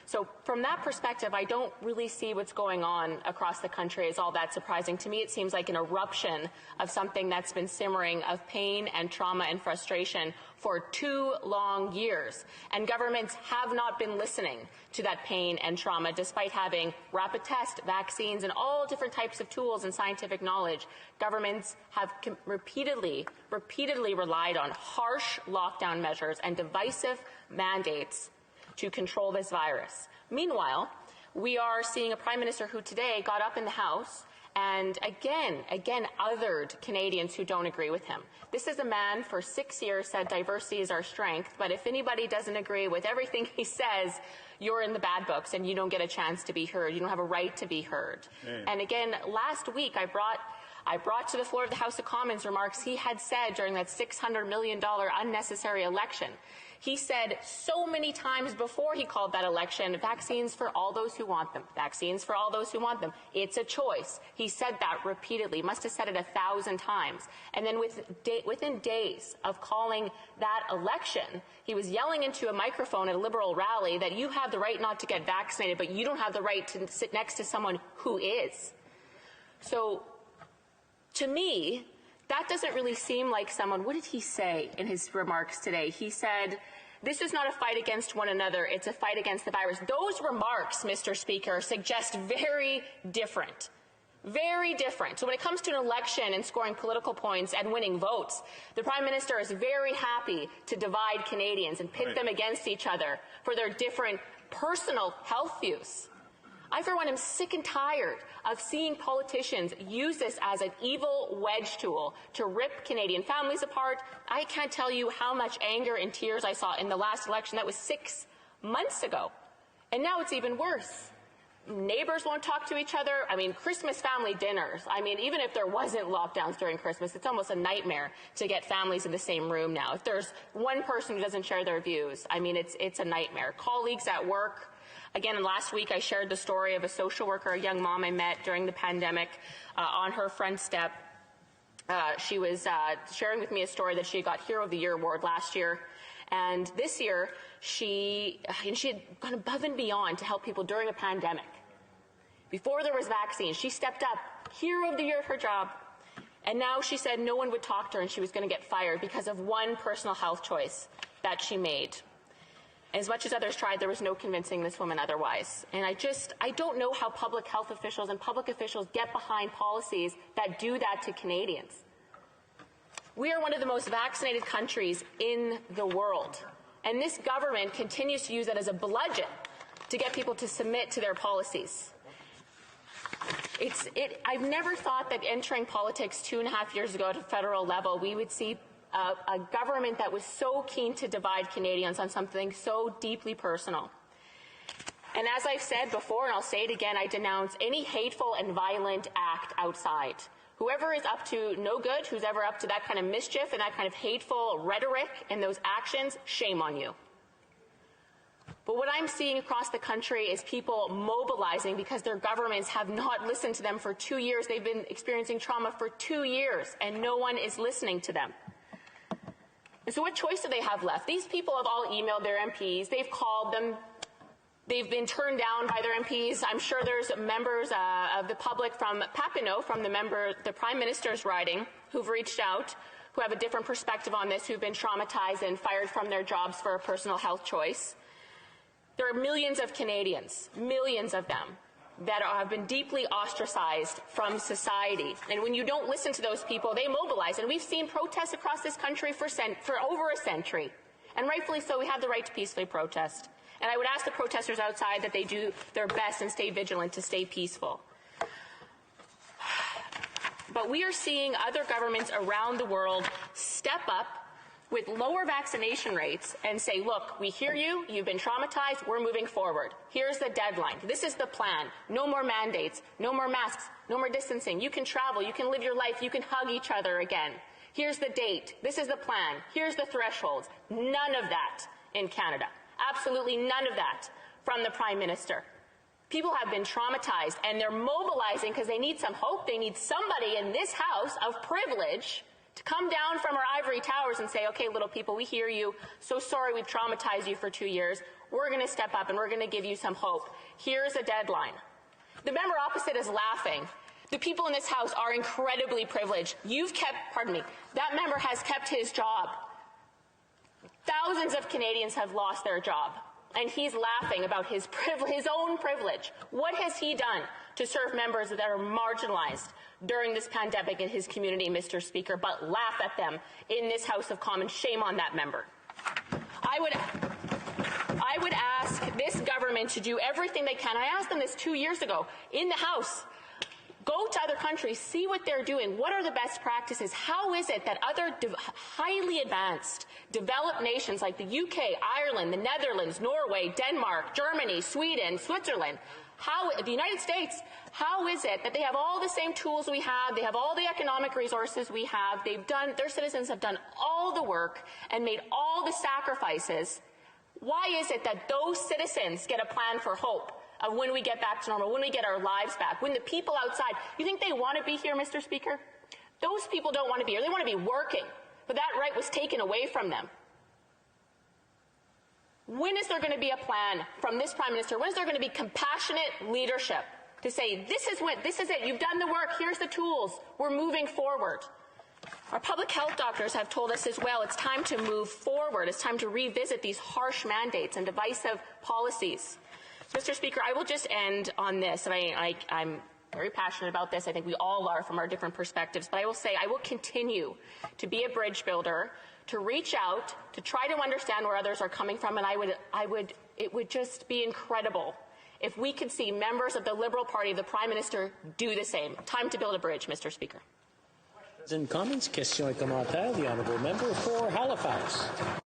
So from that perspective, I don't really see what's going on across the country as all that surprising. To me, it seems like an eruption of something that's been simmering of pain and trauma and frustration for 2 long years. And governments have not been listening to that pain and trauma, despite having rapid tests, vaccines, and all different types of tools and scientific knowledge. Governments have repeatedly relied on harsh lockdown measures and divisive mandates to control this virus. Meanwhile, we are seeing a Prime Minister who today got up in the House and again othered Canadians who don't agree with him. This is a man for 6 years said diversity is our strength, but if anybody doesn't agree with everything he says, you're in the bad books and you don't get a chance to be heard. You don't have a right to be heard. And again, last week I brought to the floor of the House of Commons remarks he had said during that $600 million unnecessary election. He said so many times before he called that election, vaccines for all those who want them, vaccines for all those who want them. It's a choice. He said that repeatedly, must have said it 1,000 times. And then within days of calling that election, he was yelling into a microphone at a Liberal rally that you have the right not to get vaccinated, but you don't have the right to sit next to someone who is. So to me, that doesn't really seem like someone. What did he say in his remarks today? He said, this is not a fight against one another, it's a fight against the virus. Those remarks, Mr. Speaker, suggest very different. Very different. So when it comes to an election and scoring political points and winning votes, the Prime Minister is very happy to divide Canadians and pit them against each other for their different personal health views. I, for one, am sick and tired of seeing politicians use this as an evil wedge tool to rip Canadian families apart. I can't tell you how much anger and tears I saw in the last election. That was 6 months ago. And now it's even worse. Neighbors won't talk to each other. I mean, Christmas family dinners. I mean, even if there wasn't lockdowns during Christmas, it's almost a nightmare to get families in the same room now. If there's one person who doesn't share their views, I mean, it's a nightmare. Colleagues at work. Again, last week I shared the story of a social worker, a young mom I met during the pandemic on her front step. She was sharing with me a story that she got Hero of the Year award last year. And this year, she had gone above and beyond to help people during a pandemic. Before there was vaccines, she stepped up, Hero of the Year at her job. And now she said no one would talk to her and she was going to get fired because of one personal health choice that she made. As much as others tried, there was no convincing this woman otherwise. And I don't know how public health officials and public officials get behind policies that do that to Canadians. We are one of the most vaccinated countries in the world. And this government continues to use that as a bludgeon to get people to submit to their policies. I've never thought that entering politics 2.5 years ago at a federal level, we would see a government that was so keen to divide Canadians on something so deeply personal. And as I've said before, and I'll say it again, I denounce any hateful and violent act outside. Whoever is up to no good, who's ever up to that kind of mischief and that kind of hateful rhetoric and those actions, shame on you. But what I'm seeing across the country is people mobilizing because their governments have not listened to them for 2 years. They've been experiencing trauma for 2 years, and no one is listening to them. And so what choice do they have left? These people have all emailed their MPs. They've called them. They've been turned down by their MPs. I'm sure there's members of the public from Papineau, from the Prime Minister's riding, who've reached out, who have a different perspective on this, who've been traumatized and fired from their jobs for a personal health choice. There are millions of Canadians, millions of them, that have been deeply ostracized from society. And when you don't listen to those people, they mobilize. And we've seen protests across this country for over a century. And rightfully so, we have the right to peacefully protest. And I would ask the protesters outside that they do their best and stay vigilant to stay peaceful. But we are seeing other governments around the world step up with lower vaccination rates and say, look, we hear you, you've been traumatized, we're moving forward. Here's the deadline. This is the plan. No more mandates, no more masks, no more distancing. You can travel, you can live your life, you can hug each other again. Here's the date. This is the plan. Here's the thresholds. None of that in Canada. Absolutely none of that from the Prime Minister. People have been traumatized and they're mobilizing because they need some hope. They need somebody in this House of privilege to come down from our ivory towers and say, okay, little people, we hear you. So sorry we've traumatized you for 2 years. we're going to step up and we're going to give you some hope. Here's a deadline. The member opposite is laughing. The people in this House are incredibly privileged. That member has kept his job. Thousands of Canadians have lost their job, and he's laughing about his own privilege. What has he done to serve members that are marginalized during this pandemic in his community, Mr. Speaker, but laugh at them in this House of Commons? Shame on that member. I would ask this government to do everything they can. I asked them this 2 years ago in the House. Go to other countries, see what they're doing. What are the best practices? How is it that other highly advanced, developed nations like the UK, Ireland, the Netherlands, Norway, Denmark, Germany, Sweden, Switzerland, the United States, how is it that they have all the same tools we have, they have all the economic resources we have, their citizens have done all the work and made all the sacrifices? Why is it that those citizens get a plan for hope of when we get back to normal, when we get our lives back, when the people outside, you think they want to be here, Mr. Speaker? Those people don't want to be here. They want to be working, but that right was taken away from them. When is there going to be a plan from this Prime Minister? When is there going to be compassionate leadership to say, this is it, you've done the work, here's the tools, we're moving forward? Our public health doctors have told us as well, it's time to move forward. It's time to revisit these harsh mandates and divisive policies. Mr. Speaker, I will just end on this. I'm very passionate about this. I think we all are from our different perspectives. But I will say I will continue to be a bridge builder, to reach out, to try to understand where others are coming from. And it would just be incredible if we could see members of the Liberal Party, the Prime Minister, do the same. Time to build a bridge, Mr. Speaker. And comments, questions et commentaires. The honourable member for Halifax.